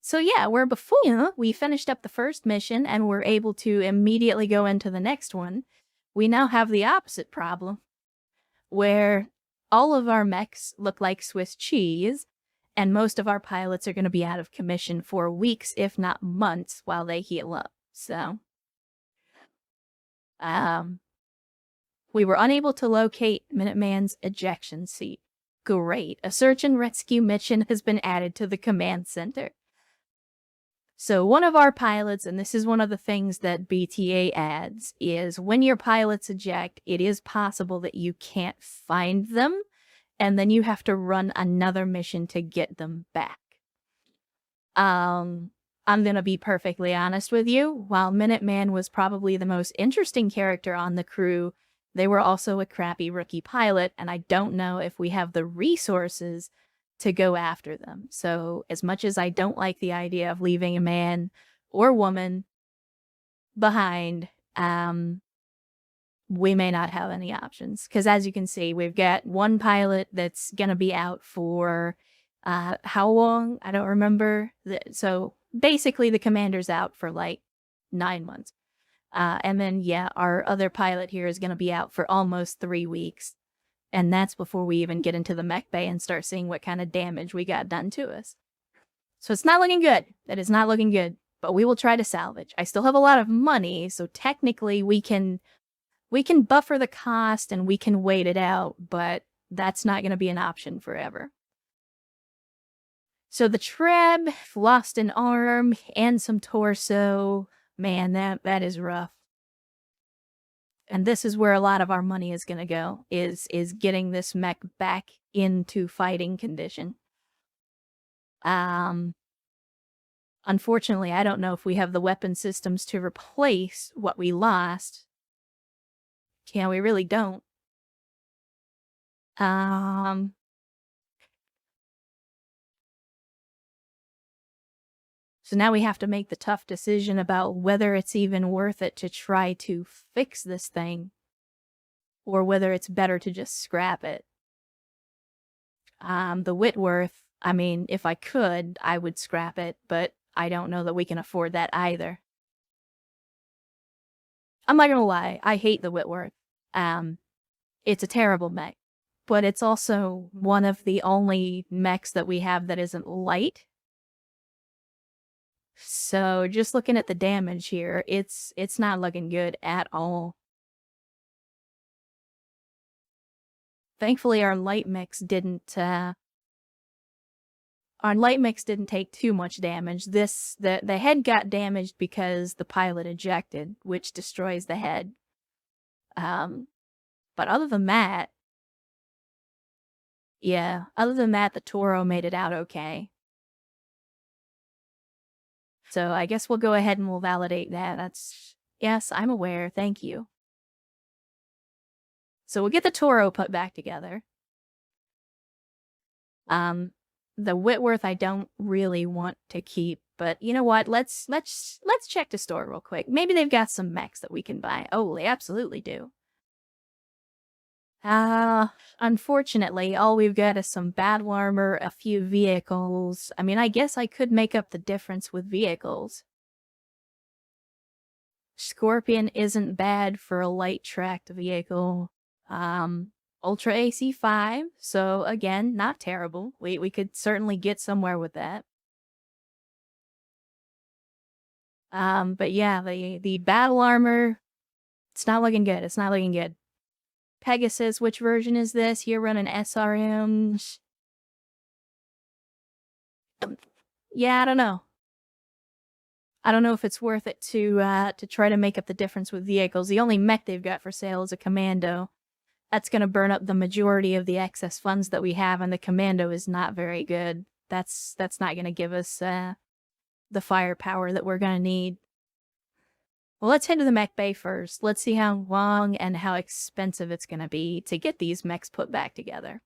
So yeah, where before we finished up the first mission and were able to immediately go into the next one, we now have the opposite problem, where all of our mechs look like Swiss cheese, and most of our pilots are going to be out of commission for weeks, if not months, while they heal up. So, we were unable to locate Minuteman's ejection seat. Great. A search and rescue mission has been added to the command center. So one of our pilots, and this is one of the things that BTA adds, is when your pilots eject, it is possible that you can't find them, and then you have to run another mission to get them back. I'm gonna be perfectly honest with you. While Minuteman was probably the most interesting character on the crew, they were also a crappy rookie pilot, and I don't know if we have the resources to go after them. So as much as I don't like the idea of leaving a man or woman behind, we may not have any options. Because as you can see, we've got one pilot that's going to be out for how long? I don't remember. So basically the commander's out for like 9 months. And then, yeah, our other pilot here is going to be out for almost 3 weeks. And that's before we even get into the mech bay and start seeing what kind of damage we got done to us. So it's not looking good. That is not looking good. But we will try to salvage. I still have a lot of money, so technically we can buffer the cost and we can wait it out, but that's not going to be an option forever. So the Treb lost an arm and some torso. Man, that is rough. And this is where a lot of our money is going to go, is getting this mech back into fighting condition. Unfortunately, I don't know if we have the weapon systems to replace what we lost. Yeah, we really don't. So now we have to make the tough decision about whether it's even worth it to try to fix this thing, or whether it's better to just scrap it. The Whitworth, I mean, if I could, I would scrap it, but I don't know that we can afford that either. I'm not gonna lie, I hate the Whitworth. It's a terrible mech, but it's also one of the only mechs that we have that isn't light. So just looking at the damage here, it's not looking good at all. Thankfully, our light mix didn't take too much damage. The head got damaged because the pilot ejected, which destroys the head. But other than that, the Toro made it out okay. So I guess we'll go ahead and we'll validate that. Yes, I'm aware. Thank you. So we'll get the Toro put back together. The Whitworth I don't really want to keep, but you know what? Let's check the store real quick. Maybe they've got some mechs that we can buy. Oh, they absolutely do. Unfortunately, all we've got is some battle armor, a few vehicles. I mean, I guess I could make up the difference with vehicles. Scorpion isn't bad for a light tracked vehicle. Ultra AC5, so again, not terrible. We could certainly get somewhere with that. But yeah, the battle armor, it's not looking good. It's not looking good. Pegasus, which version is this? You're running SRMs. Yeah, I don't know. I don't know if it's worth it to try to make up the difference with vehicles. The only mech they've got for sale is a Commando. That's going to burn up the majority of the excess funds that we have, and the Commando is not very good. That's not going to give us the firepower that we're going to need. Well, let's head to the mech bay first. Let's see how long and how expensive it's going to be to get these mechs put back together.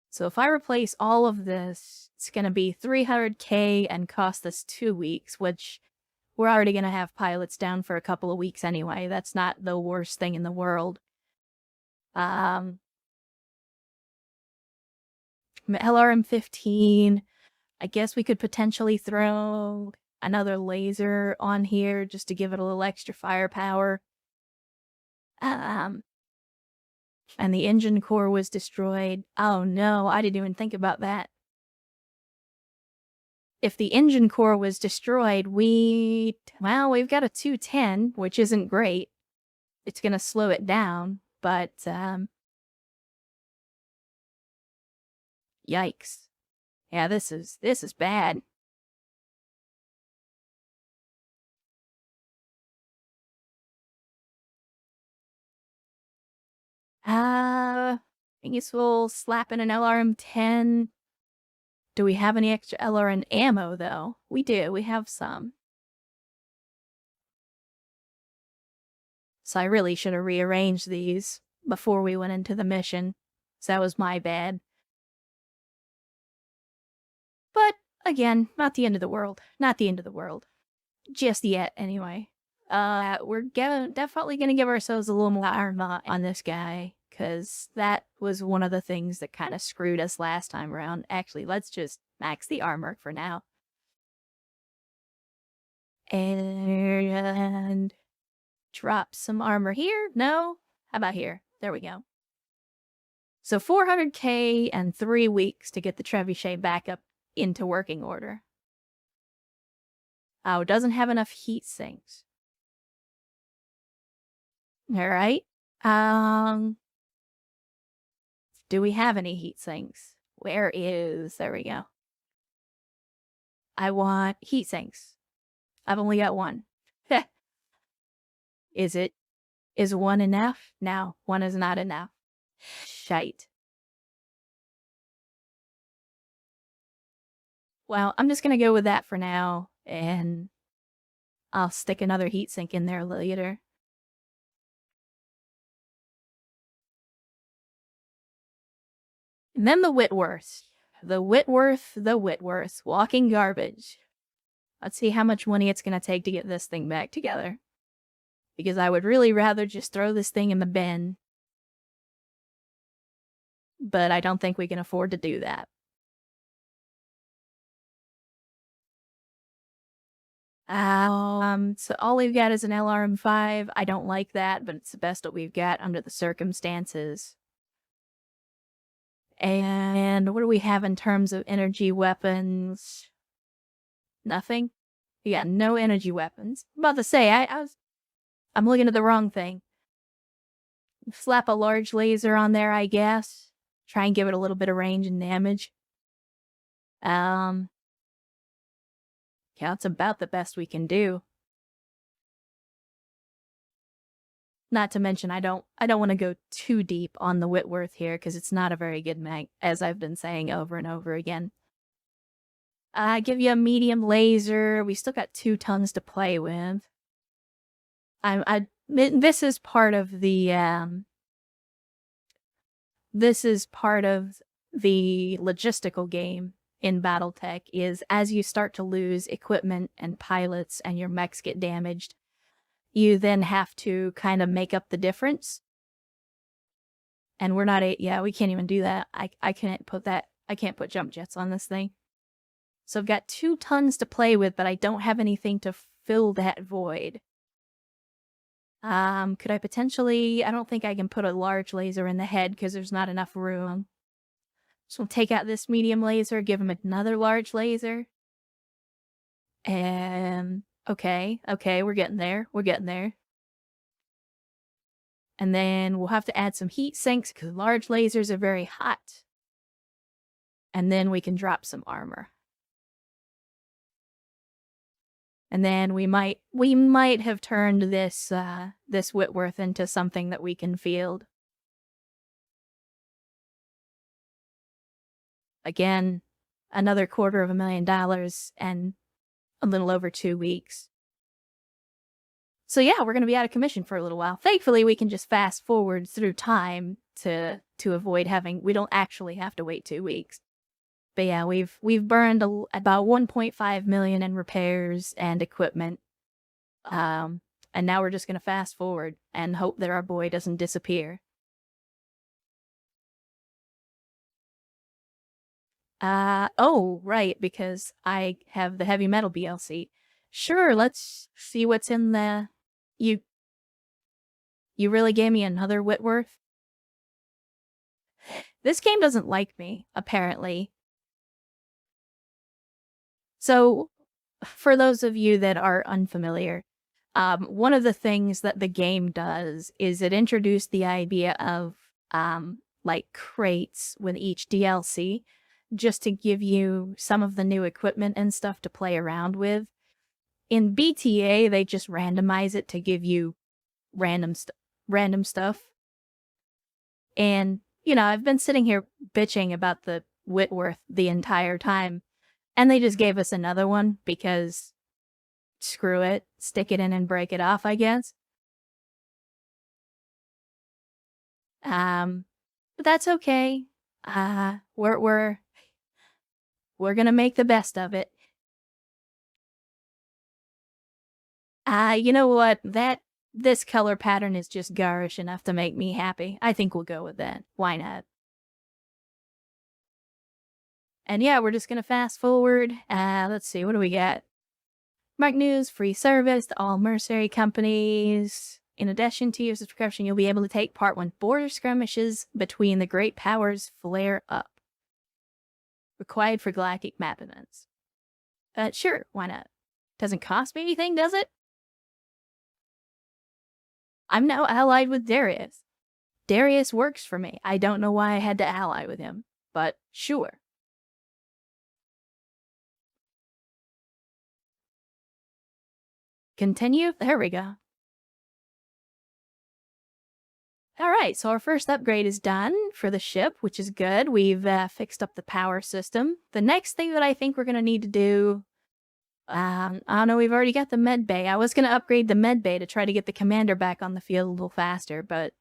So if I replace all of this, it's going to be $300K and cost us 2 weeks, which we're already going to have pilots down for a couple of weeks anyway. That's not the worst thing in the world. LRM-15. I guess we could potentially throw another laser on here just to give it a little extra firepower. And the engine core was destroyed. Oh no, I didn't even think about that. If the engine core was destroyed, we've got a 210, which isn't great. It's going to slow it down, but yikes. Yeah, this is bad. I guess we'll slap in an LRM-10. Do we have any extra LRM ammo, though? We do. We have some. So I really should have rearranged these before we went into the mission. So that was my bad. But, again, not the end of the world. Not the end of the world. Just yet, anyway. We're definitely gonna give ourselves a little more armor on this guy, because that was one of the things that kind of screwed us last time around. Actually, let's just max the armor for now. And drop some armor here. No? How about here? There we go. So 400k and 3 weeks to get the trebuchet back up into working order. Oh, it doesn't have enough heat sinks. Alright. Do we have any heat sinks? There we go. I want heat sinks. I've only got one. Is one enough? No, one is not enough. Shite. Well, I'm just gonna go with that for now, and I'll stick another heatsink in there later. And then the Whitworth. The Whitworth. Walking garbage. Let's see how much money it's gonna take to get this thing back together. Because I would really rather just throw this thing in the bin. But I don't think we can afford to do that. So all we've got is an LRM-5. I don't like that, but it's the best that we've got under the circumstances. And what do we have in terms of energy weapons? Nothing? Yeah, no energy weapons. I'm about to say, I'm looking at the wrong thing. Slap a large laser on there, I guess. Try and give it a little bit of range and damage. Yeah, that's about the best we can do. Not to mention, I don't want to go too deep on the Whitworth here, because it's not a very good mag, as I've been saying over and over again. Give you a medium laser. We still got 2 tons to play with. This is part of the logistical game in BattleTech, is as you start to lose equipment and pilots and your mechs get damaged, you then have to kind of make up the difference. And we're not we can't even do that. I can't put jump jets on this thing. So I've got 2 tons to play with, but I don't have anything to fill that void. Could I potentially... I don't think I can put a large laser in the head because there's not enough room. So we'll take out this medium laser, give him another large laser. And... Okay, we're getting there. And then we'll have to add some heat sinks because large lasers are very hot. And then we can drop some armor. And then we might have turned this this Whitworth into something that we can field. Again, another $250,000 and a little over 2 weeks. So yeah, we're going to be out of commission for a little while. Thankfully, we can just fast forward through time to avoid having... We don't actually have to wait 2 weeks. But yeah, we've burned about 1.5 million in repairs and equipment. And now we're just going to fast forward and hope that our boy doesn't disappear. Oh, right, because I have the heavy metal BLC. Sure, let's see what's in the... You, you really gave me another Whitworth? This game doesn't like me, apparently. So, for those of you that are unfamiliar, one of the things that the game does is it introduced the idea of like crates with each DLC just to give you some of the new equipment and stuff to play around with. In BTA, they just randomize it to give you random stuff. And, I've been sitting here bitching about the Whitworth the entire time, and they just gave us another one because screw it, stick it in and break it off, I guess. But that's okay. We're gonna make the best of it. You know what? This color pattern is just garish enough to make me happy. I think we'll go with that. Why not? And yeah, we're just gonna fast forward. Let's see, what do we got? Mark news, free service to all mercenary companies. In addition to your subscription, you'll be able to take part when border skirmishes between the great powers flare up. Required for galactic map events. Sure, why not? Doesn't cost me anything, does it? I'm now allied with Darius. Darius works for me. I don't know why I had to ally with him, but sure. Continue? There we go. Alright, so our first upgrade is done for the ship, which is good. We've fixed up the power system. The next thing that I think we're going to need to do... I don't know, we've already got the med bay. I was going to upgrade the med bay to try to get the commander back on the field a little faster, but...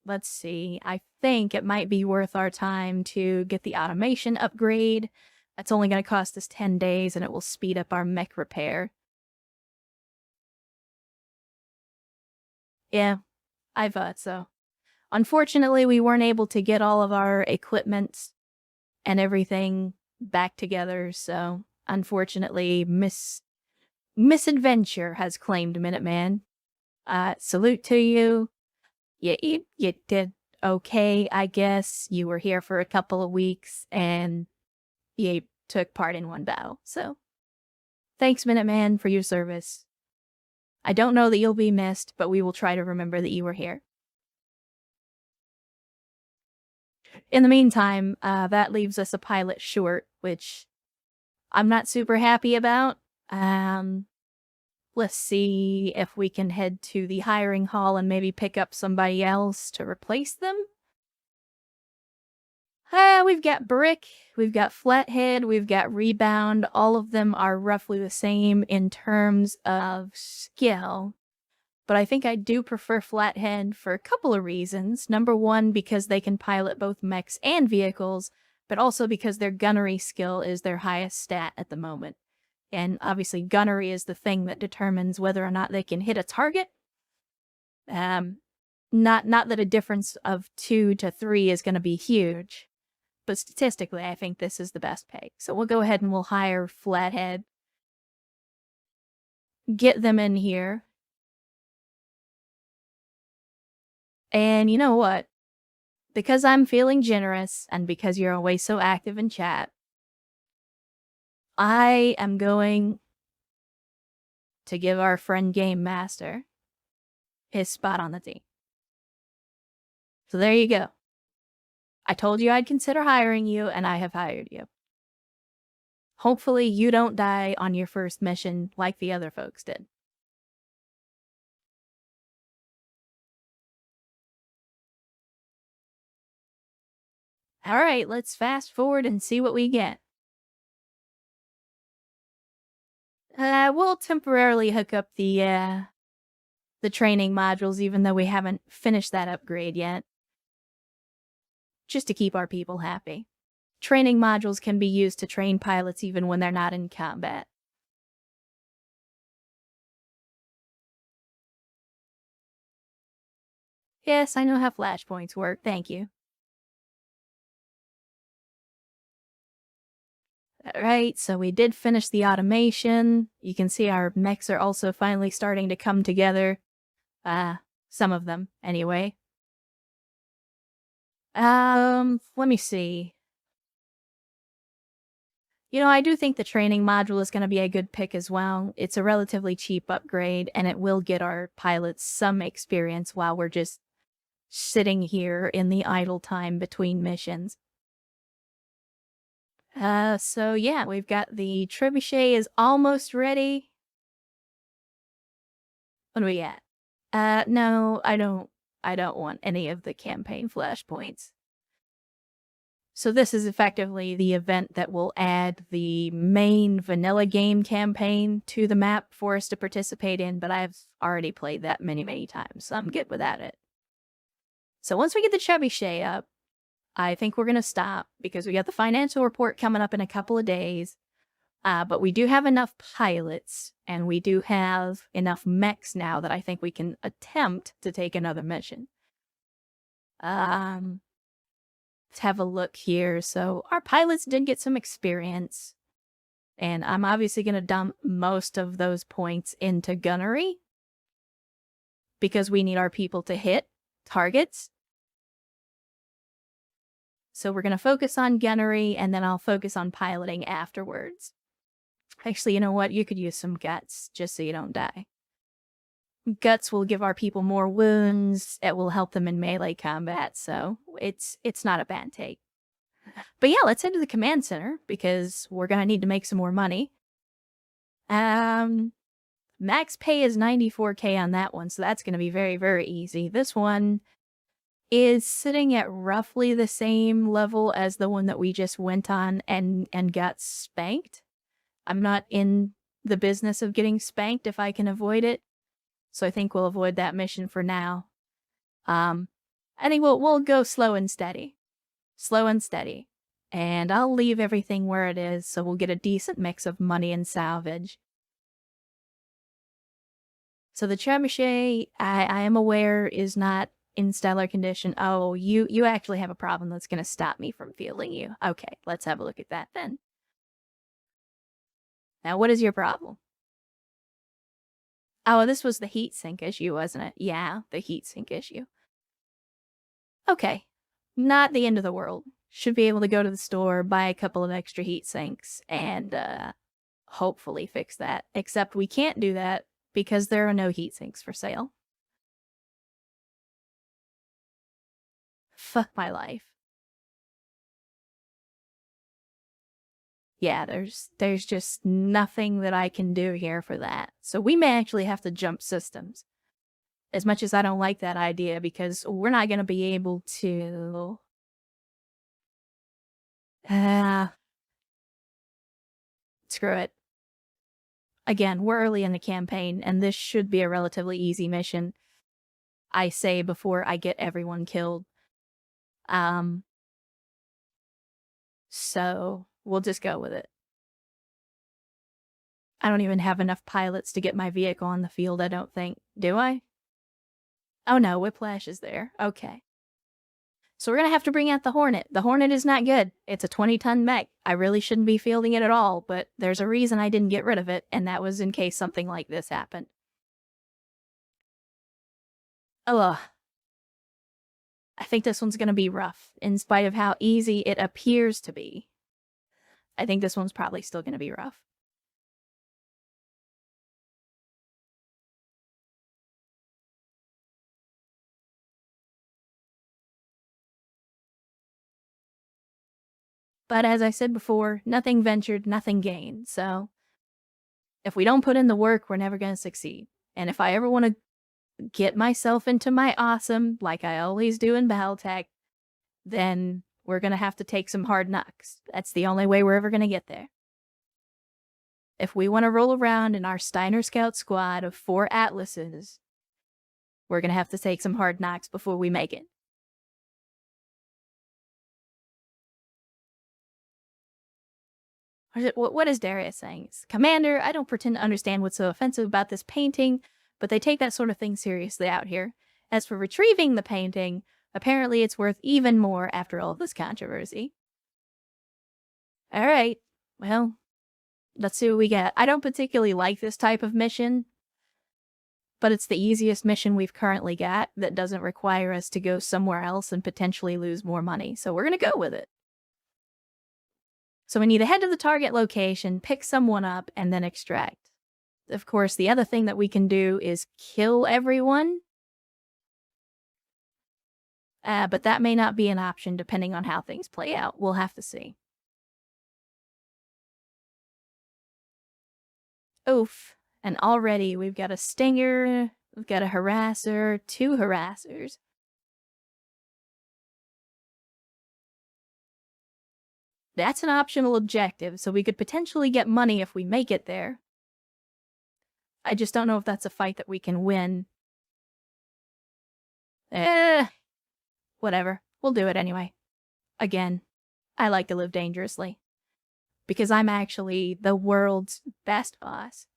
let's see. I think it might be worth our time to get the automation upgrade. That's only going to cost us 10 days, and it will speed up our mech repair. Yeah, I thought so. Unfortunately, we weren't able to get all of our equipment and everything back together, so unfortunately, Misadventure has claimed Minuteman. Salute to you. You did okay, I guess. You were here for a couple of weeks, and you took part in one battle, so thanks, Minuteman, for your service. I don't know that you'll be missed, but we will try to remember that you were here. In the meantime, that leaves us a pilot short, which I'm not super happy about. Let's see if we can head to the hiring hall and maybe pick up somebody else to replace them. We've got Brick, we've got Flathead, we've got Rebound. All of them are roughly the same in terms of skill. But I think I do prefer Flathead for a couple of reasons. Number one, because they can pilot both mechs and vehicles, but also because their gunnery skill is their highest stat at the moment. And obviously gunnery is the thing that determines whether or not they can hit a target. Not that a difference of 2 to 3 is going to be huge, but statistically I think this is the best pay. So we'll go ahead and we'll hire Flathead. Get them in here. And you know what? Because I'm feeling generous, and because you're always so active in chat, I am going to give our friend Game Master his spot on the team. So there you go. I told you I'd consider hiring you, and I have hired you. Hopefully you don't die on your first mission like the other folks did. Alright, let's fast forward and see what we get. We'll temporarily hook up the training modules, even though we haven't finished that upgrade yet. Just to keep our people happy. Training modules can be used to train pilots even when they're not in combat. Yes, I know how flashpoints work, thank you. Alright, so we did finish the automation. You can see our mechs are also finally starting to come together. Some of them, anyway. Let me see. You know, I do think the training module is going to be a good pick as well. It's a relatively cheap upgrade, and it will get our pilots some experience while we're just sitting here in the idle time between missions. So yeah, we've got the trebuchet is almost ready. What are we at? No, I don't want any of the campaign flashpoints. So this is effectively the event that will add the main vanilla game campaign to the map for us to participate in, but I've already played that many times, so I'm good without it. So once we get the trebuchet up, I think we're going to stop because we got the financial report coming up in a couple of days. But we do have enough pilots, and we do have enough mechs now that I think we can attempt to take another mission. Let's have a look here. So our pilots did get some experience, and I'm obviously going to dump most of those points into gunnery because we need our people to hit targets. So we're going to focus on gunnery, and then I'll focus on piloting afterwards. Actually, you know what? You could use some guts, just so you don't die. Guts will give our people more wounds. It will help them in melee combat, so it's not a bad take. But yeah, let's head to the command center, because we're going to need to make some more money. Max pay is 94k on that one, so that's going to be very easy. This one is sitting at roughly the same level as the one that we just went on and got spanked. I'm not in the business of getting spanked if I can avoid it, so I think we'll avoid that mission for now. I think we'll go slow and steady. Slow and steady. And I'll leave everything where it is, so we'll get a decent mix of money and salvage. So the trebuchet, I am aware, is not in stellar condition. Oh, you actually have a problem that's going to stop me from fielding you. Okay, let's have a look at that then. Now, what is your problem? Oh, this was the heatsink issue, wasn't it? Yeah, the heatsink issue. Okay, not the end of the world. Should be able to go to the store, buy a couple of extra heatsinks, and hopefully fix that. Except we can't do that because there are no heatsinks for sale. Fuck my life. Yeah, there's just nothing that I can do here for that. So we may actually have to jump systems. As much as I don't like that idea, because we're not going to be able to... screw it. Again, we're early in the campaign, and this should be a relatively easy mission. I say before I get everyone killed. So we'll just go with it. I don't even have enough pilots to get my vehicle on the field, I don't think. Do I? Oh no, Whiplash is there. Okay. So we're going to have to bring out the Hornet. The Hornet is not good. It's a 20-ton mech. I really shouldn't be fielding it at all, but there's a reason I didn't get rid of it, and that was in case something like this happened. Ugh. I think this one's going to be rough, in spite of how easy it appears to be. I think this one's probably still going to be rough. But as I said before, nothing ventured, nothing gained. So if we don't put in the work, we're never going to succeed. And if I ever want to get myself into my awesome, like I always do in BattleTech, then we're going to have to take some hard knocks. That's the only way we're ever going to get there. If we want to roll around in our Steiner Scout squad of 4 Atlases, we're going to have to take some hard knocks before we make it. What is Darius saying? Commander, I don't pretend to understand what's so offensive about this painting, but they take that sort of thing seriously out here. As for retrieving the painting, apparently it's worth even more after all this controversy. Alright, Well, let's see what we get. I don't particularly like this type of mission, but it's the easiest mission we've currently got that doesn't require us to go somewhere else and potentially lose more money, so we're gonna go with it. So we need to head to the target location, pick someone up, and then extract. Of course, the other thing that we can do is kill everyone, but that may not be an option depending on how things play out. We'll have to see. Oof. And already we've got a stinger, we've got a harasser, 2 harassers. That's an optional objective, so we could potentially get money if we make it there. I just don't know if that's a fight that we can win. Whatever. We'll do it anyway. Again, I like to live dangerously. Because I'm actually the world's best boss,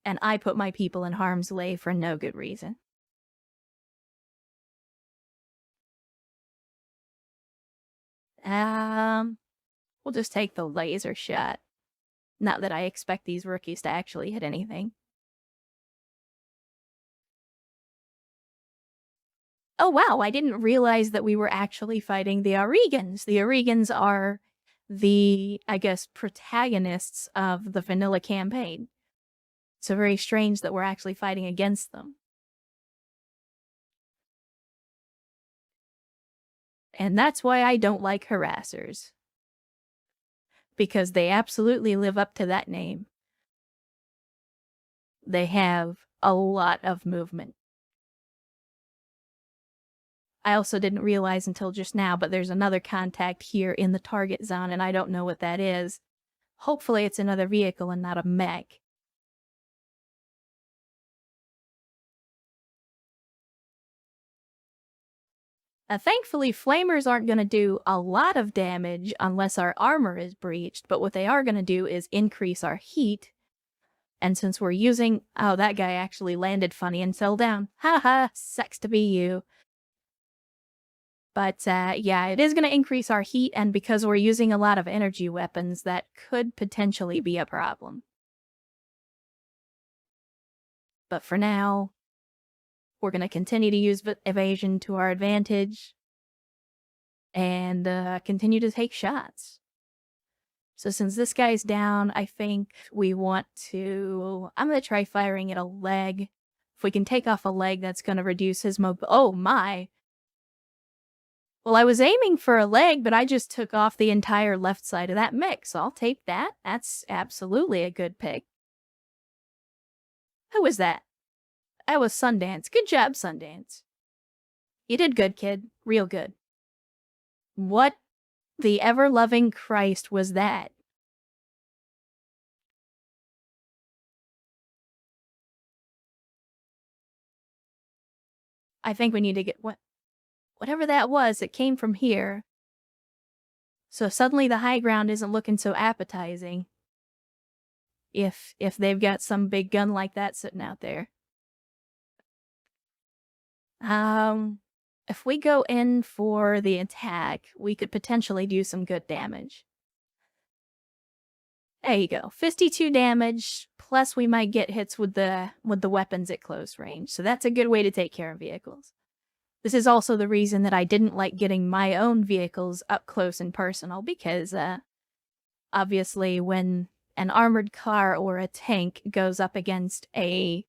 and I put my people in harm's way for no good reason. We'll just take the laser shot. Not that I expect these rookies to actually hit anything. Oh wow, I didn't realize that we were actually fighting the Aurigans. The Aurigans are the, I guess, protagonists of the vanilla campaign. So very strange that we're actually fighting against them. And that's why I don't like harassers. Because they absolutely live up to that name. They have a lot of movement. I also didn't realize until just now, but there's another contact here in the target zone, and I don't know what that is. Hopefully it's another vehicle and not a mech. Thankfully, flamers aren't going to do a lot of damage unless our armor is breached, but what they are going to do is increase our heat. And since we're using... Oh, that guy actually landed funny and fell down. Haha, sucks to be you. But yeah, it is going to increase our heat, and because we're using a lot of energy weapons, that could potentially be a problem. But for now, we're going to continue to use evasion to our advantage and continue to take shots. So since this guy's down, I think we want to... I'm going to try firing at a leg. If we can take off a leg, that's going to reduce his Oh my! Well, I was aiming for a leg, but I just took off the entire left side of that mech, so I'll take that. That's absolutely a good pick. Who was that? That was Sundance. Good job, Sundance. You did good, kid. Real good. What the ever-loving Christ was that? I think we need to get... Whatever that was, it came from here. So suddenly the high ground isn't looking so appetizing. If they've got some big gun like that sitting out there. If we go in for the attack, we could potentially do some good damage. There you go. 52 damage, plus we might get hits with the weapons at close range. So that's a good way to take care of vehicles. This is also the reason that I didn't like getting my own vehicles up close and personal, because obviously when an armored car or a tank goes up against a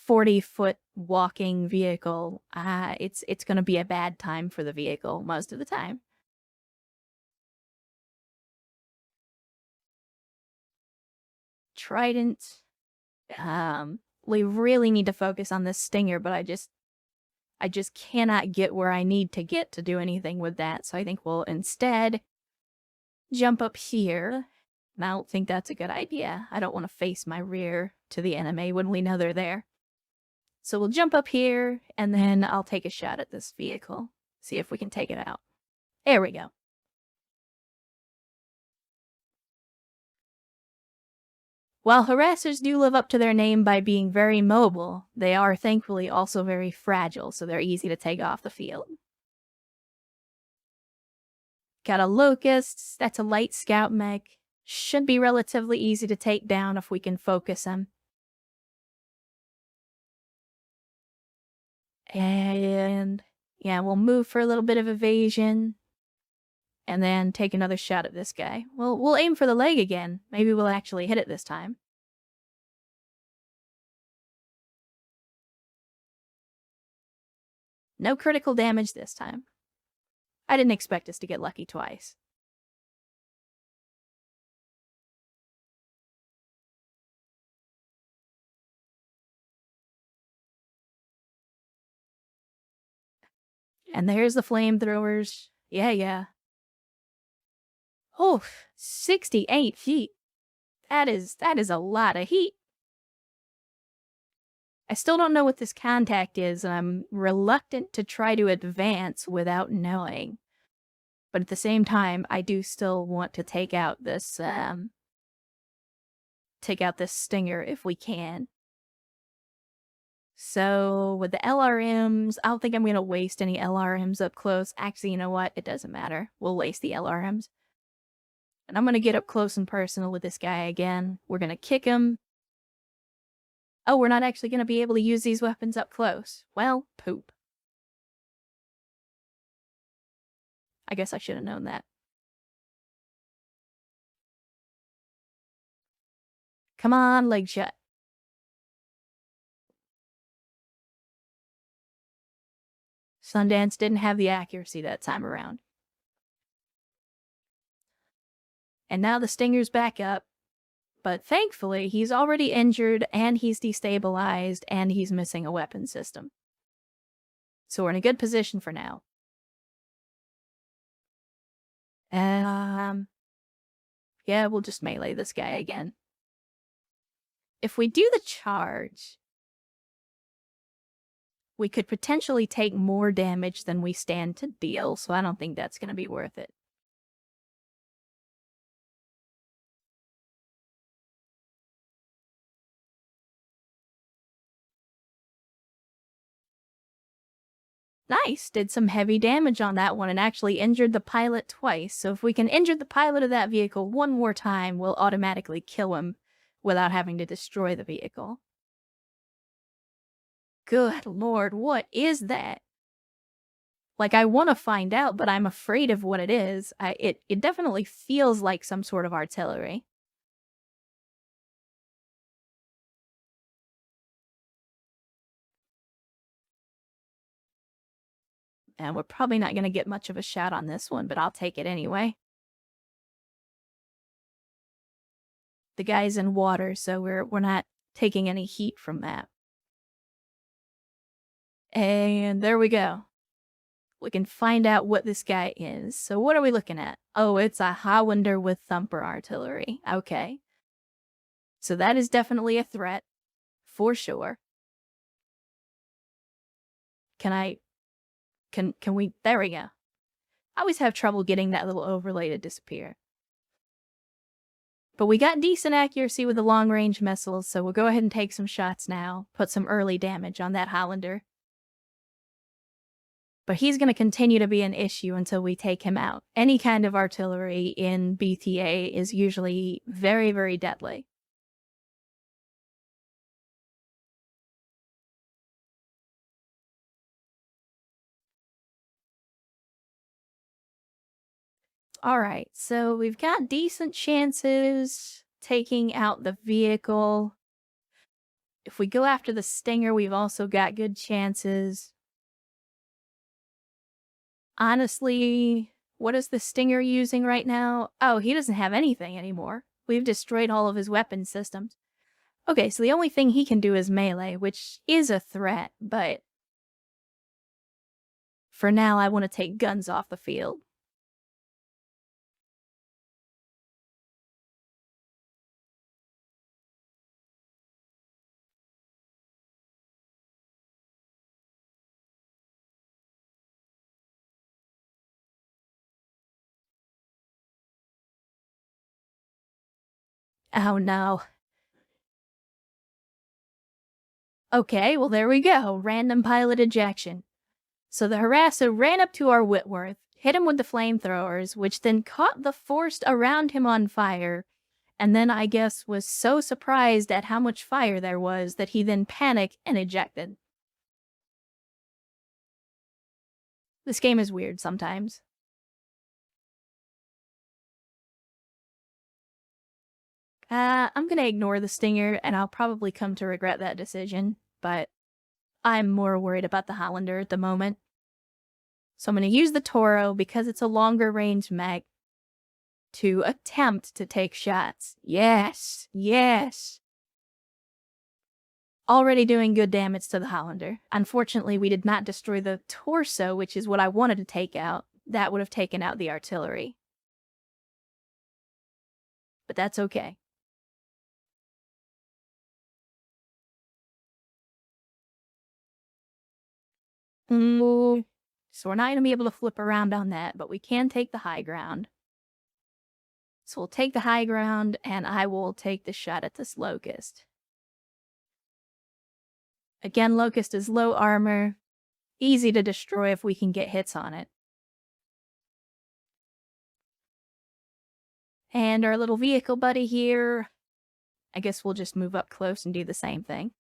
40-foot walking vehicle, it's going to be a bad time for the vehicle most of the time. Trident. We really need to focus on this stinger, but I just cannot get where I need to get to do anything with that, so I think we'll instead jump up here. I don't think that's a good idea. I don't want to face my rear to the enemy when we know they're there. So we'll jump up here, and then I'll take a shot at this vehicle. See if we can take it out. There we go. While harassers do live up to their name by being very mobile, they are thankfully also very fragile, so they're easy to take off the field. Got a Locust, that's a light scout mech. Should be relatively easy to take down if we can focus him. And yeah, we'll move for a little bit of evasion. And then take another shot at this guy. Well, we'll aim for the leg again. Maybe we'll actually hit it this time. No critical damage this time. I didn't expect us to get lucky twice. And there's the flamethrowers. Yeah. Oh, 68 feet. That is a lot of heat. I still don't know what this contact is, and I'm reluctant to try to advance without knowing. But at the same time, I do still want to take out this stinger if we can. So with the LRMs, I don't think I'm going to waste any LRMs up close. Actually, you know what? It doesn't matter. We'll waste the LRMs. And I'm going to get up close and personal with this guy again. We're going to kick him. Oh, we're not actually going to be able to use these weapons up close. Well, poop. I guess I should have known that. Come on, leg shot. Sundance didn't have the accuracy that time around. And now the stinger's back up. But thankfully, he's already injured, and he's destabilized, and he's missing a weapon system. So we're in a good position for now. Yeah, we'll just melee this guy again. If we do the charge, we could potentially take more damage than we stand to deal, so I don't think that's going to be worth it. Nice, did some heavy damage on that one and actually injured the pilot twice. So if we can injure the pilot of that vehicle one more time, we'll automatically kill him without having to destroy the vehicle. Good lord, what is that? Like, I want to find out, but I'm afraid of what it is. It definitely feels like some sort of artillery. And we're probably not going to get much of a shot on this one, but I'll take it anyway. The guy's in water, so we're not taking any heat from that. And there we go. We can find out what this guy is. So what are we looking at? Oh, it's a Highlander with thumper artillery. Okay. So that is definitely a threat. For sure. Can we... There we go. I always have trouble getting that little overlay to disappear. But we got decent accuracy with the long-range missiles, so we'll go ahead and take some shots now. Put some early damage on that Highlander. But he's going to continue to be an issue until we take him out. Any kind of artillery in BTA is usually very, very deadly. Alright, so we've got decent chances taking out the vehicle. If we go after the Stinger, we've also got good chances. Honestly, what is the Stinger using right now? Oh, he doesn't have anything anymore. We've destroyed all of his weapon systems. Okay, so the only thing he can do is melee, which is a threat, but for now I want to take guns off the field. Oh no. Okay, well there we go. Random pilot ejection. So the harasser ran up to our Whitworth, hit him with the flamethrowers, which then caught the forest around him on fire, and then I guess was so surprised at how much fire there was that he then panicked and ejected. This game is weird sometimes. I'm gonna ignore the stinger, and I'll probably come to regret that decision, but I'm more worried about the Highlander at the moment. So I'm gonna use the Toro because it's a longer range mech to attempt to take shots. Yes, yes. Already doing good damage to the Highlander. Unfortunately, we did not destroy the torso, which is what I wanted to take out. That would have taken out the artillery. But that's okay. So we're not going to be able to flip around on that, but we can take the high ground. So we'll take the high ground, and I will take the shot at this Locust. Again, Locust is low armor, easy to destroy if we can get hits on it. And our little vehicle buddy here, I guess we'll just move up close and do the same thing.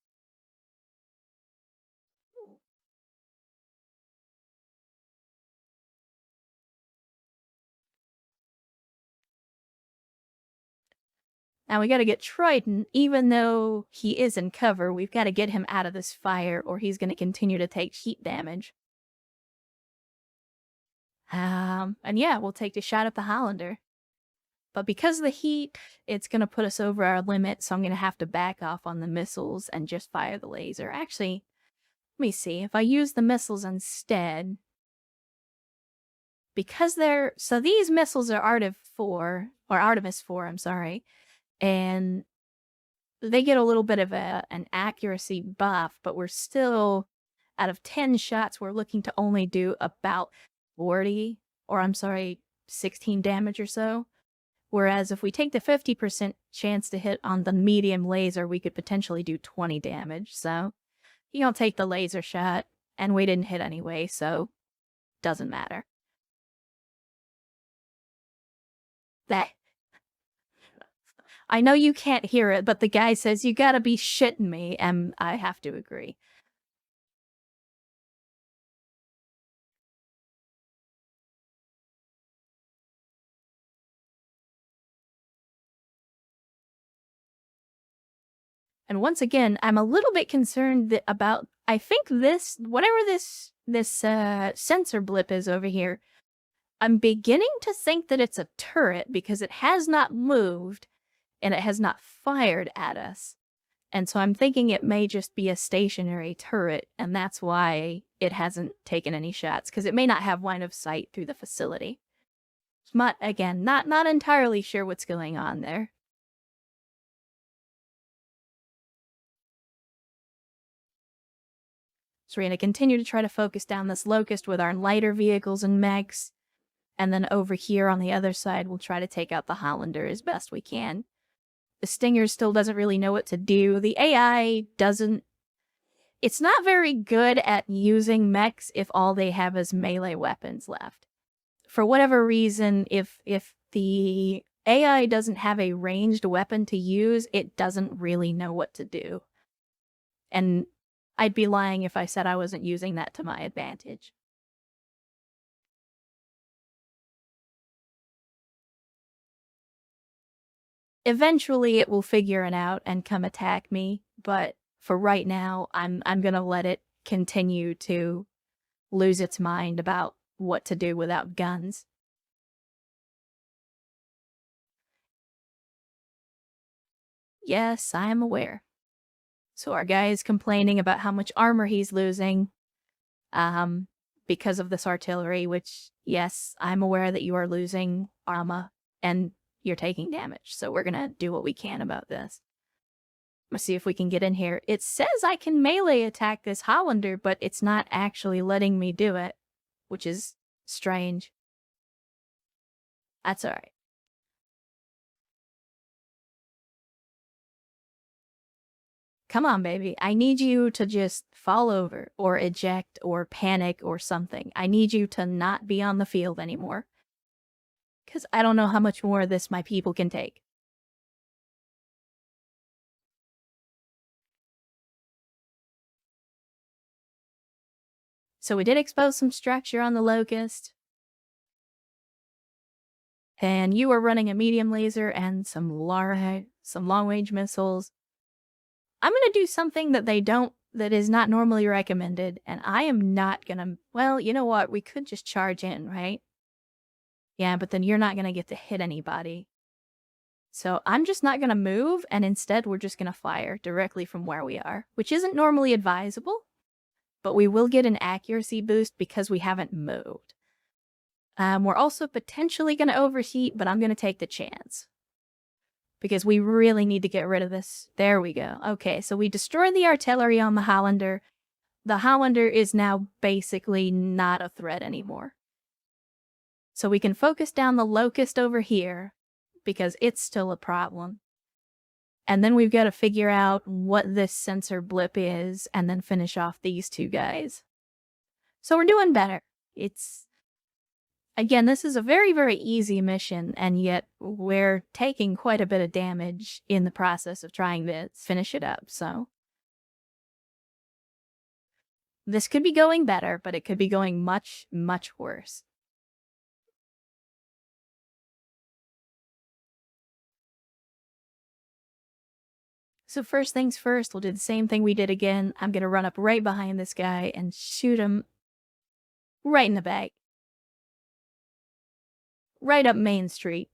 Now we gotta get Triton, even though he is in cover, we've gotta get him out of this fire or he's gonna continue to take heat damage. And yeah, we'll take the shot at the Highlander. But because of the heat, it's gonna put us over our limit, so I'm gonna have to back off on the missiles and just fire the laser. Actually, let me see, if I use the missiles instead, because so these missiles are Artemis 4, I'm sorry, and they get a little bit of an accuracy buff, but we're still, out of 10 shots, we're looking to only do about 16 damage or so. Whereas if we take the 50% chance to hit on the medium laser, we could potentially do 20 damage. So you don't take the laser shot, and we didn't hit anyway, so doesn't matter. I know you can't hear it, but the guy says, "You gotta be shitting me," and I have to agree. And once again, I'm a little bit concerned about, I think whatever this sensor blip is over here, I'm beginning to think that it's a turret because it has not moved and it has not fired at us. And so I'm thinking it may just be a stationary turret, and that's why it hasn't taken any shots, because it may not have line of sight through the facility. But again, not entirely sure what's going on there. So we're going to continue to try to focus down this Locust with our lighter vehicles and mechs, and then over here on the other side, we'll try to take out the Highlander as best we can. The Stinger still doesn't really know what to do. The AI doesn't... It's not very good at using mechs if all they have is melee weapons left. For whatever reason, if the AI doesn't have a ranged weapon to use, it doesn't really know what to do. And I'd be lying if I said I wasn't using that to my advantage. Eventually it will figure it out and come attack me, but for right now, I'm gonna let it continue to lose its mind about what to do without guns. Yes, I am aware. So our guy is complaining about how much armor he's losing, because of this artillery, which, yes, I'm aware that you are losing armor, and you're taking damage, so we're gonna do what we can about this. Let's see if we can get in here. It says I can melee attack this Highlander, but it's not actually letting me do it, which is strange. That's alright. Come on, baby. I need you to just fall over, or eject, or panic, or something. I need you to not be on the field anymore. Because I don't know how much more of this my people can take. So we did expose some structure on the Locust. And you are running a medium laser and some long-range missiles. I'm going to do something that is not normally recommended, and I am not going to, well, you know what? We could just charge in, right? Yeah, but then you're not going to get to hit anybody. So I'm just not going to move, and instead we're just going to fire directly from where we are, which isn't normally advisable, but we will get an accuracy boost because we haven't moved. We're also potentially going to overheat, but I'm going to take the chance. Because we really need to get rid of this. There we go. Okay, so we destroyed the artillery on the Hollander. The Hollander is now basically not a threat anymore. So we can focus down the Locust over here, because it's still a problem. And then we've got to figure out what this sensor blip is, and then finish off these two guys. So we're doing better. Again, this is a very, very easy mission, and yet we're taking quite a bit of damage in the process of trying to finish it up, so. This could be going better, but it could be going much, much worse. So first things first, we'll do the same thing we did again. I'm going to run up right behind this guy and shoot him right in the back. Right up Main Street.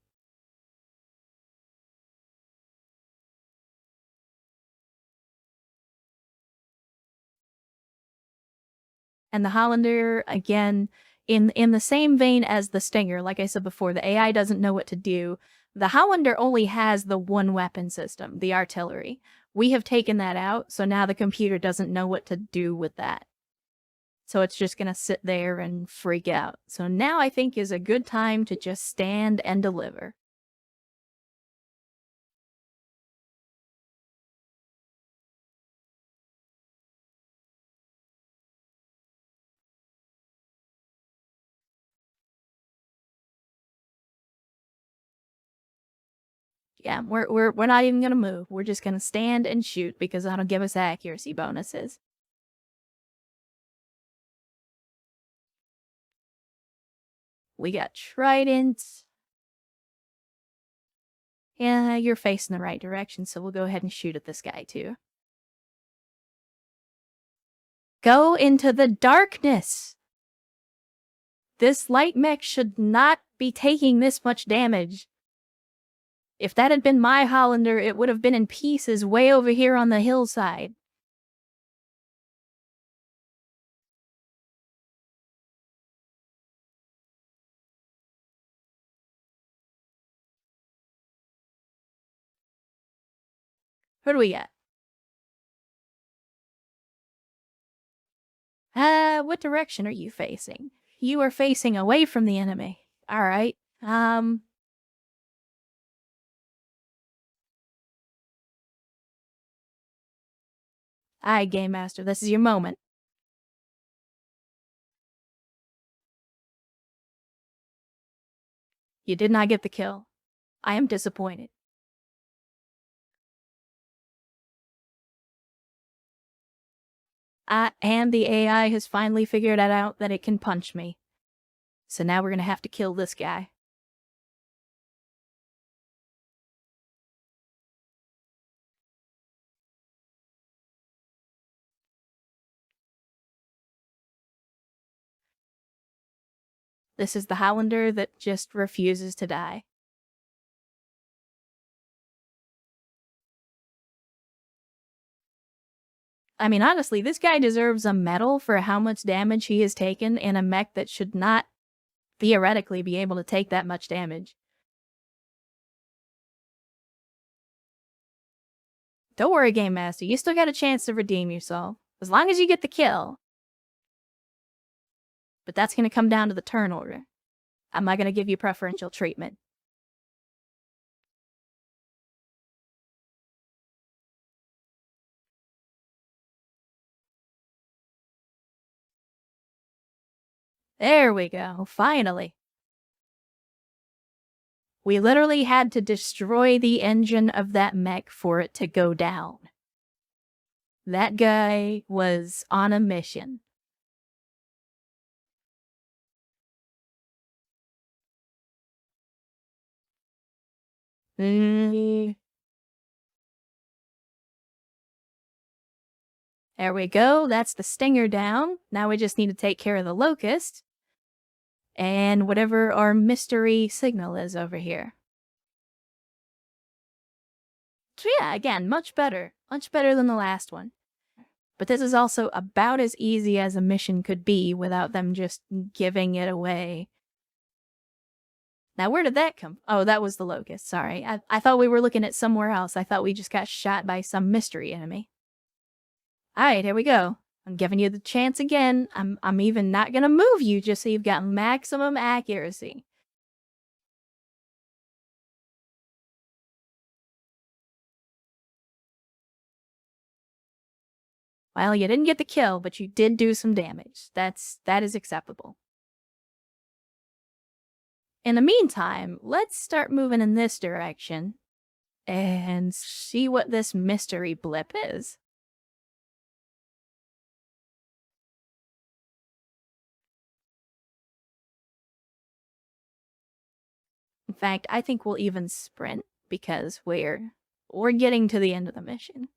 And the Hollander, again, in the same vein as the Stinger, like I said before, the AI doesn't know what to do. The Hollander only has the one weapon system, the artillery. We have taken that out, so now the computer doesn't know what to do with that. So it's just going to sit there and freak out. So now I think is a good time to just stand and deliver. Yeah, we're not even going to move. We're just going to stand and shoot because that'll give us accuracy bonuses. We got tridents. Yeah, you're facing the right direction, so we'll go ahead and shoot at this guy too. Go into the darkness! This light mech should not be taking this much damage. If that had been my Hollander, it would have been in pieces way over here on the hillside. Who do we got? What direction are you facing? You are facing away from the enemy. Alright. Aye, Game Master, this is your moment. You did not get the kill. I am disappointed. And the AI has finally figured out that it can punch me. So now we're gonna have to kill this guy. This is the Hollander that just refuses to die. I mean, honestly, this guy deserves a medal for how much damage he has taken in a mech that should not theoretically be able to take that much damage. Don't worry, Game Master, you still got a chance to redeem yourself. As long as you get the kill. But that's gonna come down to the turn order. I'm not gonna give you preferential treatment. There we go, finally. We literally had to destroy the engine of that mech for it to go down. That guy was on a mission. There we go. That's the stinger down. Now we just need to take care of the locust and whatever our mystery signal is over here. So yeah, again, much better. Much better than the last one. But this is also about as easy as a mission could be without them just giving it away. Now, where did that come? Oh, that was the locust. Sorry. I thought we were looking at somewhere else. I thought we just got shot by some mystery enemy. Alright, here we go. I'm giving you the chance again. I'm even not gonna move you just so you've got maximum accuracy. Well, you didn't get the kill, but you did do some damage. That is acceptable. In the meantime, let's start moving in this direction and see what this mystery blip is. In fact, I think we'll even sprint because we're getting to the end of the mission.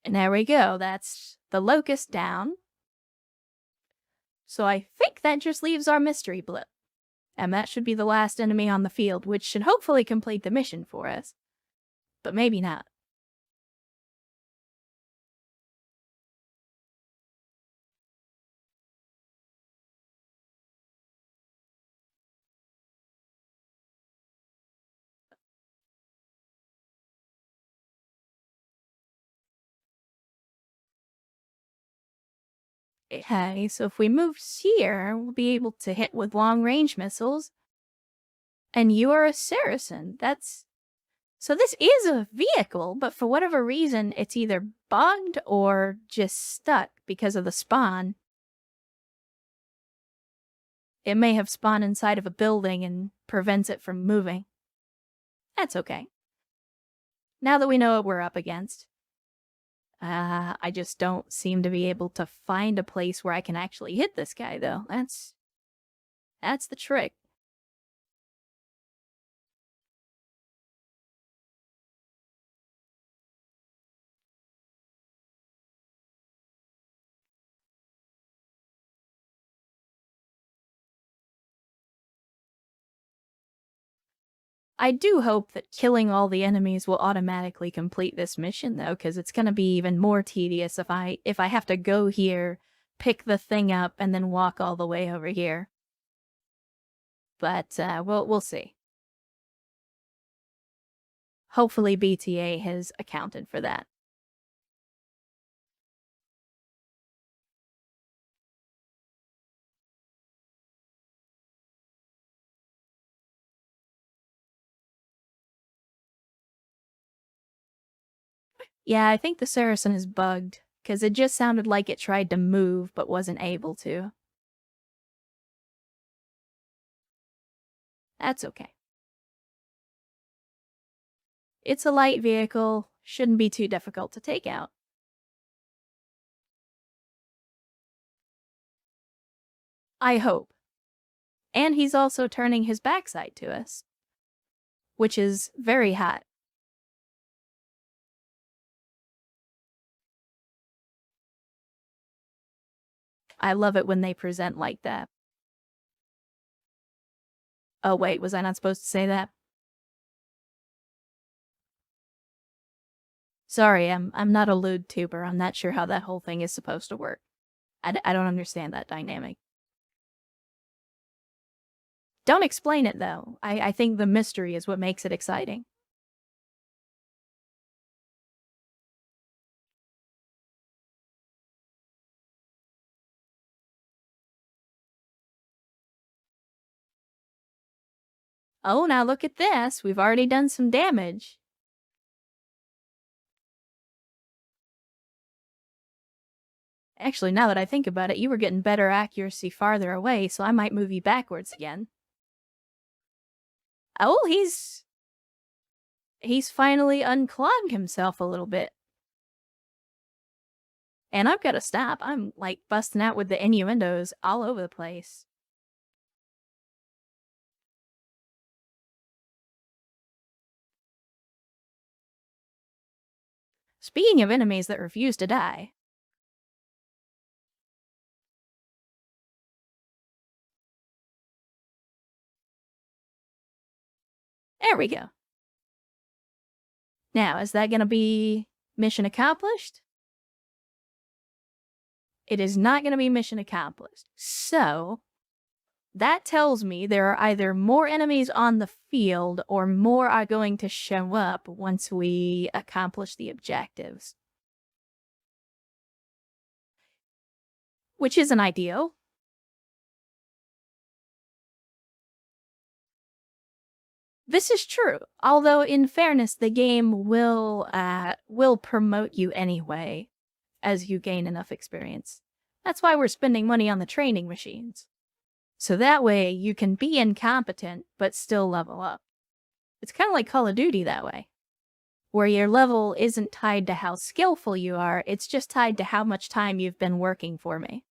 And there we go. That's the locust down. So I think that just leaves our mystery blip. And that should be the last enemy on the field, which should hopefully complete the mission for us. But maybe not. Okay, so if we move here, we'll be able to hit with long-range missiles. And you are a Saracen. So this is a vehicle, but for whatever reason, it's either bugged or just stuck because of the spawn. It may have spawned inside of a building and prevents it from moving. That's okay. Now that we know what we're up against, I just don't seem to be able to find a place where I can actually hit this guy, though. That's the trick. I do hope that killing all the enemies will automatically complete this mission, though, because it's going to be even more tedious if I have to go here, pick the thing up, and then walk all the way over here. But we'll see. Hopefully BTA has accounted for that. Yeah, I think the Saracen is bugged, because it just sounded like it tried to move but wasn't able to. That's okay. It's a light vehicle, shouldn't be too difficult to take out. I hope. And he's also turning his backside to us, which is very hot. I love it when they present like that. Oh wait, was I not supposed to say that? Sorry, I'm not a lewd tuber. I'm not sure how that whole thing is supposed to work. I don't understand that dynamic. Don't explain it, though. I think the mystery is what makes it exciting. Oh, now look at this. We've already done some damage. Actually, now that I think about it, you were getting better accuracy farther away, so I might move you backwards again. Oh, He's finally unclogged himself a little bit. And I've got to stop. I'm like busting out with the innuendos all over the place. Speaking of enemies that refuse to die. There we go. Now, is that going to be mission accomplished? It is not going to be mission accomplished. So, that tells me there are either more enemies on the field or more are going to show up once we accomplish the objectives. Which isn't ideal. This is true, although in fairness, the game will promote you anyway as you gain enough experience. That's why we're spending money on the training machines. So that way you can be incompetent but still level up. It's kind of like Call of Duty that way, where your level isn't tied to how skillful you are, it's just tied to how much time you've been working for me.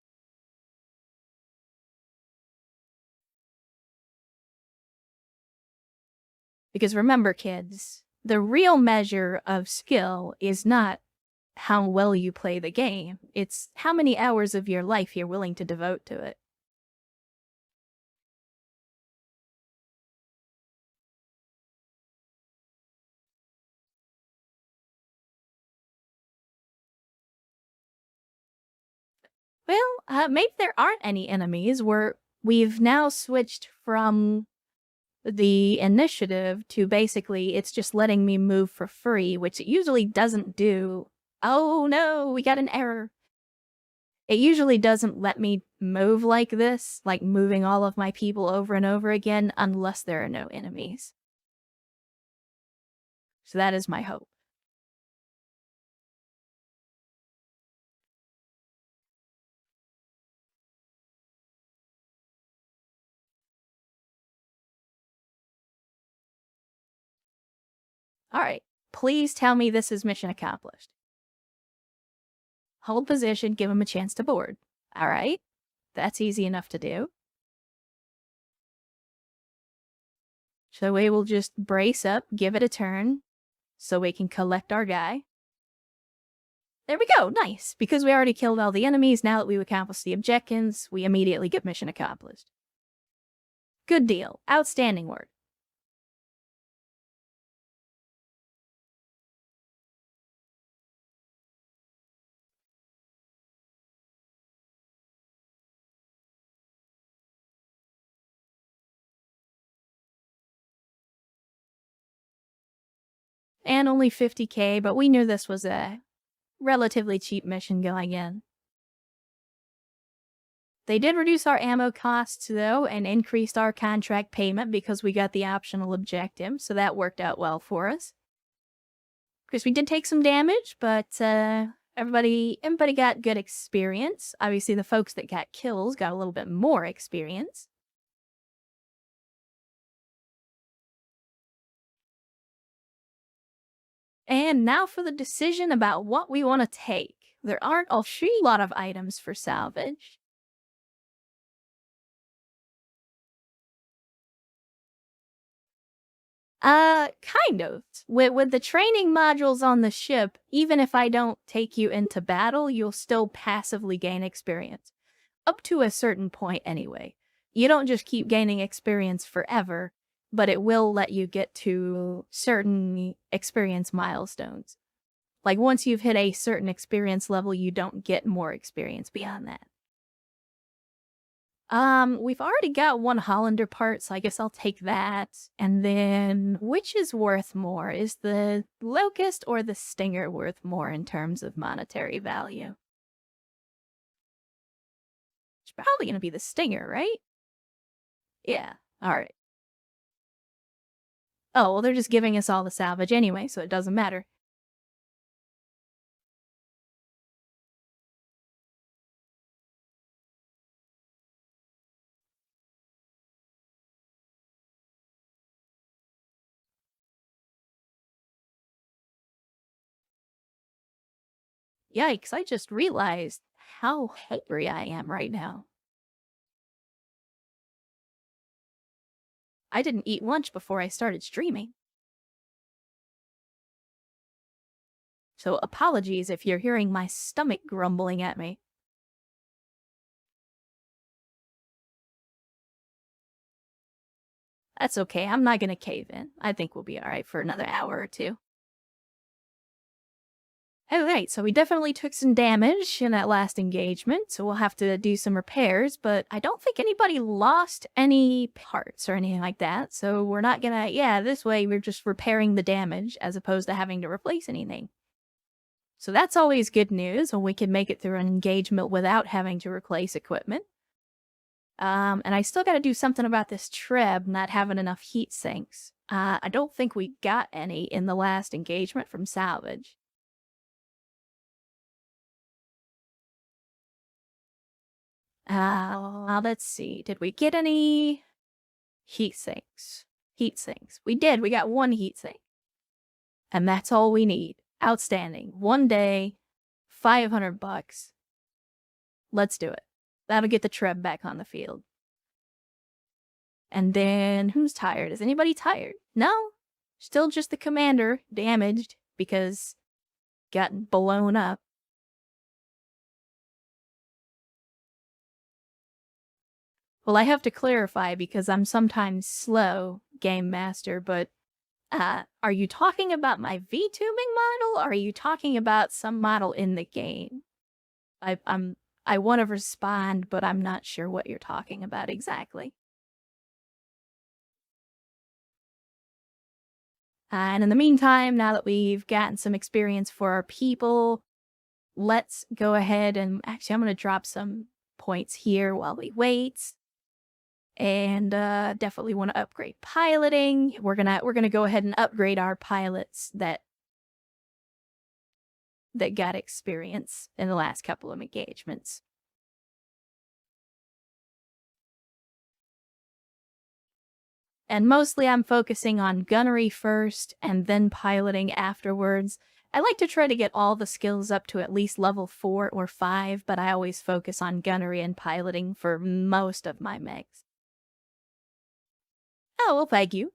Because remember, kids, the real measure of skill is not how well you play the game. It's how many hours of your life you're willing to devote to it. Well, maybe there aren't any enemies. We've now switched from the initiative to basically it's just letting me move for free, which it usually doesn't do. Oh no, we got an error. It usually doesn't let me move like this, like moving all of my people over and over again, unless there are no enemies. So that is my hope. Alright, please tell me this is mission accomplished. Hold position, give him a chance to board. Alright, that's easy enough to do. So we will just brace up, give it a turn, so we can collect our guy. There we go, nice. Because we already killed all the enemies, now that we've accomplished the objectives, we immediately get mission accomplished. Good deal. Outstanding work. And only 50k, but we knew this was a relatively cheap mission going in. They did reduce our ammo costs, though, and increased our contract payment because we got the optional objective, so that worked out well for us. Of course, we did take some damage, but everybody got good experience. Obviously, the folks that got kills got a little bit more experience. And now for the decision about what we want to take. There aren't a lot of items for salvage. Kind of. With the training modules on the ship, even if I don't take you into battle, you'll still passively gain experience. Up to a certain point anyway. You don't just keep gaining experience forever, but it will let you get to certain experience milestones. Like once you've hit a certain experience level, you don't get more experience beyond that. We've already got one Hollander part, so I guess I'll take that. And then, which is worth more? Is the Locust or the Stinger worth more in terms of monetary value? It's probably gonna be the Stinger, right? Yeah, alright. Oh, well, they're just giving us all the salvage anyway, so it doesn't matter. Yikes, I just realized how hungry I am right now. I didn't eat lunch before I started streaming. So apologies if you're hearing my stomach grumbling at me. That's okay, I'm not gonna cave in. I think we'll be alright for another hour or two. Alright, so we definitely took some damage in that last engagement, so we'll have to do some repairs, but I don't think anybody lost any parts or anything like that, so we're not gonna, this way we're just repairing the damage as opposed to having to replace anything. So that's always good news when we can make it through an engagement without having to replace equipment. And I still gotta do something about this Treb not having enough heat sinks. I don't think we got any in the last engagement from salvage. Let's see. Did we get any heat sinks? Heat sinks. We did. We got one heat sink. And that's all we need. Outstanding. 1 day, $500. Let's do it. That'll get the Treb back on the field. And then, who's tired? Is anybody tired? No? Still just the commander, damaged, because got blown up. Well, I have to clarify because I'm sometimes slow, Game Master, but are you talking about my V-tubing model, or are you talking about some model in the game? I want to respond, but I'm not sure what you're talking about exactly. And in the meantime, now that we've gotten some experience for our people, let's go ahead and actually I'm going to drop some points here while we wait. And definitely want to upgrade piloting. We're gonna go ahead and upgrade our pilots that got experience in the last couple of engagements. And mostly I'm focusing on gunnery first and then piloting afterwards. I like to try to get all the skills up to at least level 4 or 5, but I always focus on gunnery and piloting for most of my mechs. Oh, well, thank you.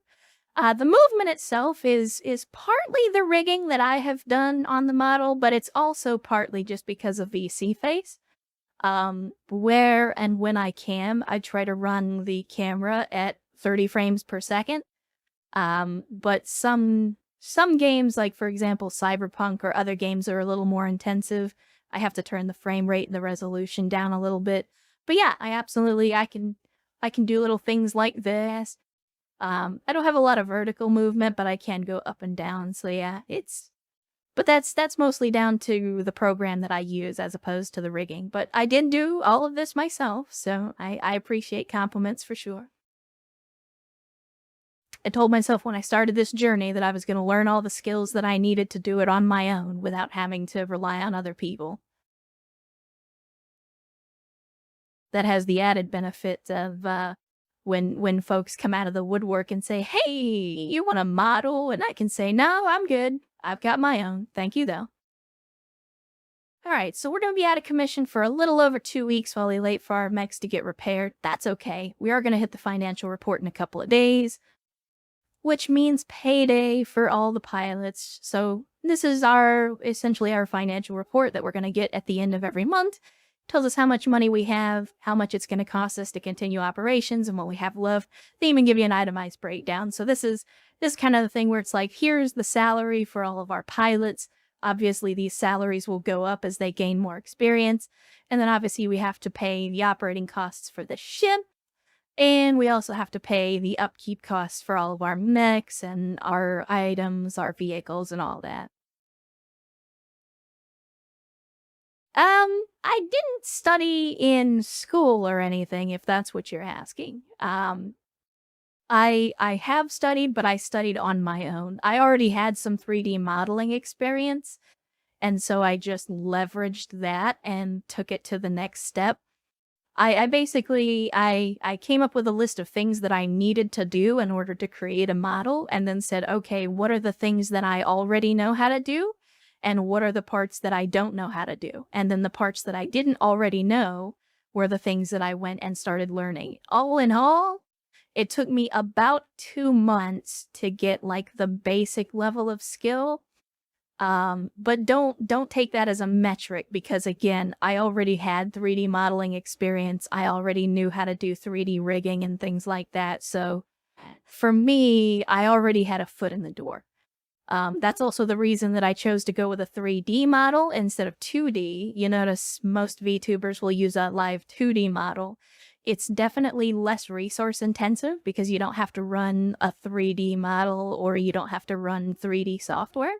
The movement itself is partly the rigging that I have done on the model, but it's also partly just because of VC face. Where and when I can, I try to run the camera at 30 frames per second. But some games, like for example Cyberpunk or other games, are a little more intensive. I have to turn the frame rate and the resolution down a little bit. But yeah, I can do little things like this. I don't have a lot of vertical movement, but I can go up and down. So yeah, but that's mostly down to the program that I use as opposed to the rigging. But I did do all of this myself, so I appreciate compliments for sure. I told myself when I started this journey that I was going to learn all the skills that I needed to do it on my own without having to rely on other people. That has the added benefit of when folks come out of the woodwork and say, hey, you want a model? And I can say, no, I'm good. I've got my own. Thank you, though. All right, so we're going to be out of commission for a little over 2 weeks while we wait for our mechs to get repaired. That's okay. We are going to hit the financial report in a couple of days, which means payday for all the pilots. So this is essentially our financial report that we're going to get at the end of every month. Tells us how much money we have, how much it's going to cost us to continue operations, and what we have left. They even give you an itemized breakdown. So this is kind of the thing where it's like, here's the salary for all of our pilots. Obviously, these salaries will go up as they gain more experience. And then obviously we have to pay the operating costs for the ship. And we also have to pay the upkeep costs for all of our mechs and our items, our vehicles, and all that. I didn't study in school or anything, if that's what you're asking. I have studied, but I studied on my own. I already had some 3D modeling experience, and so I just leveraged that and took it to the next step. I basically came up with a list of things that I needed to do in order to create a model, and then said, okay, what are the things that I already know how to do? and what are the parts that I don't know how to do. And then the parts that I didn't already know were the things that I went and started learning. All in all, it took me about 2 months to get like the basic level of skill. But don't take that as a metric, because again, I already had 3D modeling experience. I already knew how to do 3D rigging and things like that. So for me, I already had a foot in the door. That's also the reason that I chose to go with a 3D model instead of 2D. You notice most VTubers will use a live 2D model. It's definitely less resource intensive because you don't have to run a 3D model or you don't have to run 3D software.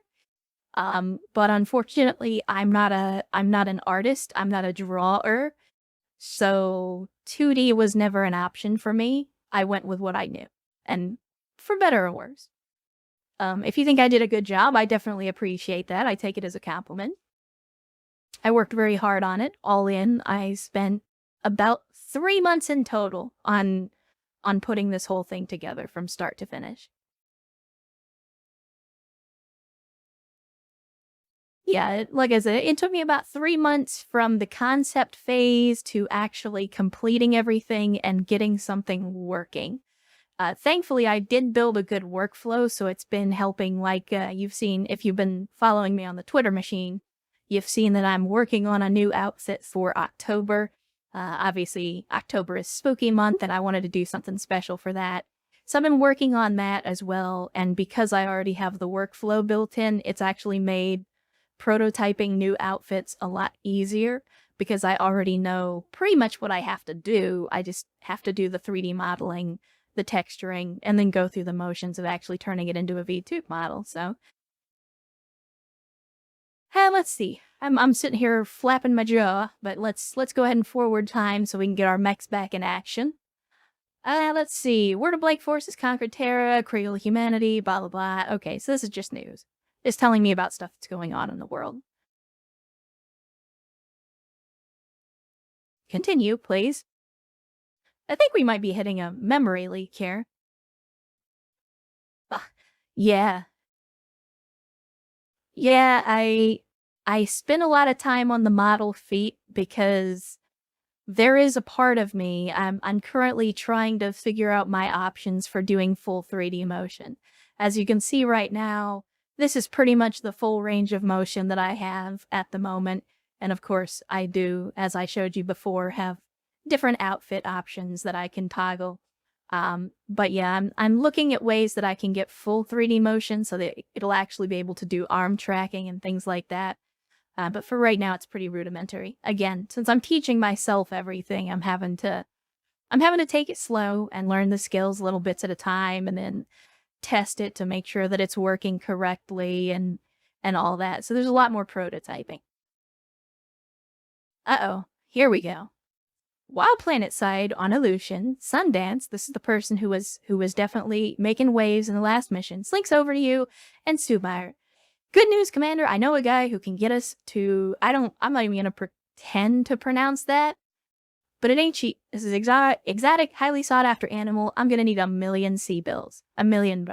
But unfortunately, I'm not an artist. I'm not a drawer. So 2D was never an option for me. I went with what I knew, and for better or worse. If you think I did a good job, I definitely appreciate that. I take it as a compliment. I worked very hard on it. All in, I spent about 3 months in total on putting this whole thing together from start to finish. Yeah, like I said, it took me about 3 months from the concept phase to actually completing everything and getting something working. Thankfully, I did build a good workflow, so it's been helping. Like you've seen, if you've been following me on the Twitter machine, you've seen that I'm working on a new outfit for October. Obviously, October is spooky month, and I wanted to do something special for that. So I've been working on that as well, and because I already have the workflow built in, it's actually made prototyping new outfits a lot easier because I already know pretty much what I have to do. I just have to do the 3D modeling, the texturing, and then go through the motions of actually turning it into a VTube model. So, let's see. I'm sitting here flapping my jaw, but let's go ahead and forward time so we can get our mechs back in action. Let's see. Word of Blake forces conquered Terra, cradle humanity, blah blah blah. Okay, so this is just news. It's telling me about stuff that's going on in the world. Continue, please. I think we might be hitting a memory leak here. Yeah. Yeah, I spent a lot of time on the model feat because there is a part of me, I'm currently trying to figure out my options for doing full 3D motion. As you can see right now, this is pretty much the full range of motion that I have at the moment. And of course, I do, as I showed you before, have different outfit options that I can toggle. But yeah, I'm looking at ways that I can get full 3D motion so that it'll actually be able to do arm tracking and things like that. But for right now, it's pretty rudimentary. Again, since I'm teaching myself everything, I'm having to take it slow and learn the skills little bits at a time, and then test it to make sure that it's working correctly and all that. So there's a lot more prototyping. Uh-oh, here we go. Wild Planet side on Illusion, Sundance, this is the person who was definitely making waves in the last mission, slinks over to you and Subire. Good news, Commander. I know a guy who can get us to... I'm not even going to pretend to pronounce that. But it ain't cheap. This is exotic, highly sought after animal. I'm going to need 1 million sea bills. $1 million.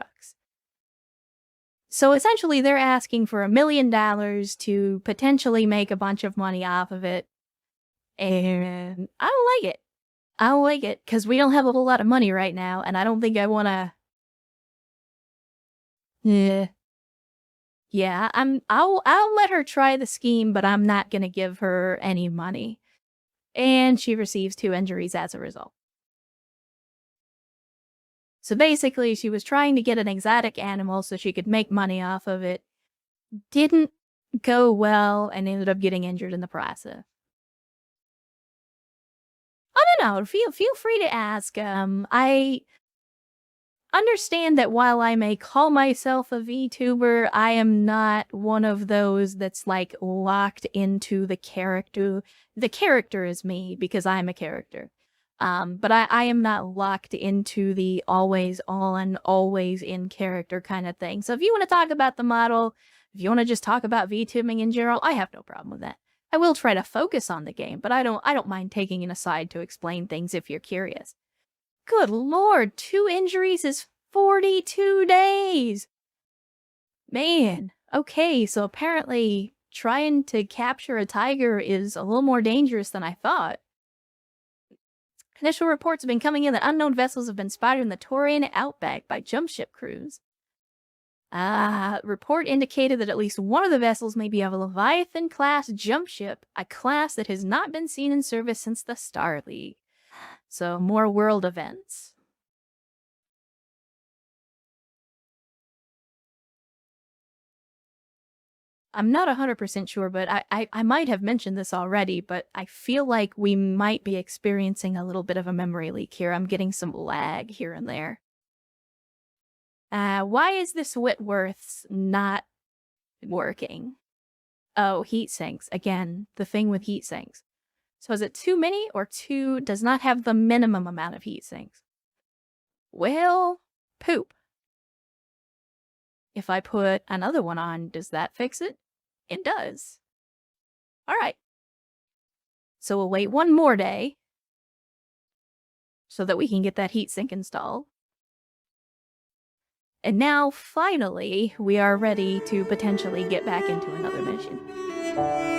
So essentially, they're asking for $1 million to potentially make a bunch of money off of it. And I don't like it. I don't like it, because we don't have a whole lot of money right now, and I don't think I want to... Yeah, I'll let her try the scheme, but I'm not gonna give her any money. And she receives 2 injuries as a result. So basically, she was trying to get an exotic animal so she could make money off of it. Didn't go well and ended up getting injured in the process. I don't know. Feel free to ask. I understand that while I may call myself a VTuber, I am not one of those that's like locked into the character. The character is me because I'm a character. But I am not locked into the always on, always in character kind of thing. So if you want to talk about the model, if you want to just talk about VTubing in general, I have no problem with that. I will try to focus on the game, but I don't mind taking an aside to explain things if you're curious. Good lord, 2 injuries is 42 days! Man, Okay, so apparently trying to capture a tiger is a little more dangerous than I thought. Initial reports have been coming in that unknown vessels have been spotted in the Taurian outback by jump ship crews. Report indicated that at least one of the vessels may be of a Leviathan-class jump ship, a class that has not been seen in service since the Star League. So, more world events. I'm not 100% sure, but I might have mentioned this already, but I feel like we might be experiencing a little bit of a memory leak here. I'm getting some lag here and there. Why is this Whitworth's not working? Oh, heat sinks. Again, the thing with heat sinks. So is it too many or too does not have the minimum amount of heat sinks? Well, poop. If I put another one on, does that fix it? It does. All right. So we'll wait one more day so that we can get that heatsink installed. And now, finally, we are ready to potentially get back into another mission.